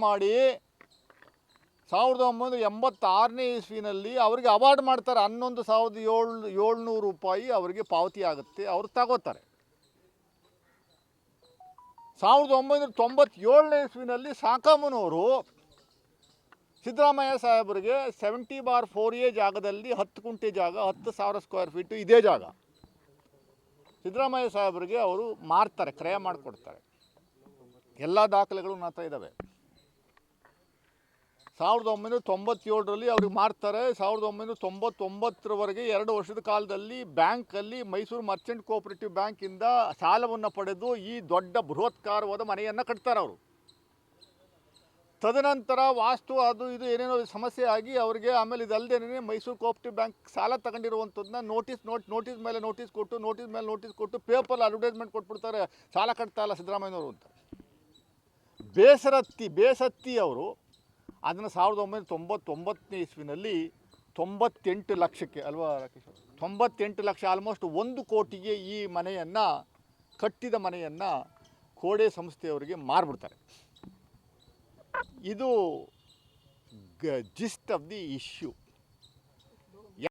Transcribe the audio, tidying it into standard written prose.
ಮಾಡಿ 1986ನೇ ಇಸ್ವಿನಲ್ಲಿ ಅವರಿಗೆ ಅವಾರ್ಡ್ ಮಾಡ್ತಾರೆ. 11,700 ರೂಪಾಯಿ ಅವರಿಗೆ ಪಾವತಿ ಆಗುತ್ತೆ, ಅವರು ತಗೋತಾರೆ. 1997ನೇ ಇಸ್ವಿನಲ್ಲಿ ಸಾಕಮ್ಮನವರು ಸಿದ್ದರಾಮಯ್ಯ ಸಾಹೇಬರಿಗೆ 70/4A ಜಾಗದಲ್ಲಿ 10 ಗುಂಟೆ ಜಾಗ, 10,000 ಸ್ಕ್ವೇರ್ ಫೀಟು ಇದೇ ಜಾಗ ಸಿದ್ದರಾಮಯ್ಯ ಸಾಹೇಬರಿಗೆ ಅವರು ಮಾರ್ತಾರೆ, ಕ್ರಯ ಮಾಡಿಕೊಡ್ತಾರೆ. ಎಲ್ಲ ದಾಖಲೆಗಳು ನನ್ನ ಹತ್ರ ಇದ್ದಾವೆ. 1997ರಲ್ಲಿ ಅವ್ರಿಗೆ ಮಾರ್ತಾರೆ. 1999ರವರೆಗೆ 2 ವರ್ಷದ ಕಾಲದಲ್ಲಿ ಬ್ಯಾಂಕಲ್ಲಿ ಮೈಸೂರು ಮರ್ಚೆಂಟ್ ಕೋಆಪರೇಟಿವ್ ಬ್ಯಾಂಕಿಂದ ಸಾಲವನ್ನು ಪಡೆದು ಈ ದೊಡ್ಡ ಬೃಹತ್ಕಾರವಾದ ಮನೆಯನ್ನು ಕಟ್ತಾರೆ ಅವರು. ತದನಂತರ ವಾಸ್ತು ಅದು ಇದು ಏನೇನೋ ಸಮಸ್ಯೆ ಆಗಿ ಅವರಿಗೆ ಆಮೇಲೆ ಇದಲ್ಲದೇನೆ ಮೈಸೂರು ಕೋಆಪರೇಟಿವ್ ಬ್ಯಾಂಕ್ ಸಾಲ ತಗೊಂಡಿರುವಂಥದ್ದನ್ನ ನೋಟಿಸ್ ಮೇಲೆ ನೋಟಿಸ್ ಕೊಟ್ಟು ಪೇಪರ್ ಅಡ್ವರ್ಟೈಸ್ಮೆಂಟ್ ಕೊಟ್ಬಿಡ್ತಾರೆ, ಸಾಲ ಕಟ್ತಾ ಇಲ್ಲ ಸಿದ್ದರಾಮಯ್ಯನವರು ಅಂತ. ಬೇಸತ್ತಿ ಅವರು ಅದನ್ನು 1999ನೇ ಇಸ್ವಿನಲ್ಲಿ 98 ಲಕ್ಷಕ್ಕೆ ಅಲ್ವಾ ರಾಕೇಶ್, 98 ಲಕ್ಷ, ಆಲ್ಮೋಸ್ಟ್ 1 ಕೋಟಿಗೆ ಈ ಮನೆಯನ್ನು, ಕಟ್ಟಿದ ಮನೆಯನ್ನು ಕೋಡೆ ಸಂಸ್ಥೆಯವರಿಗೆ ಮಾರಿಬಿಡ್ತಾರೆ. ಇದು ಜಿಸ್ಟ್ ಆಫ್ ದಿ ಇಶ್ಯೂ.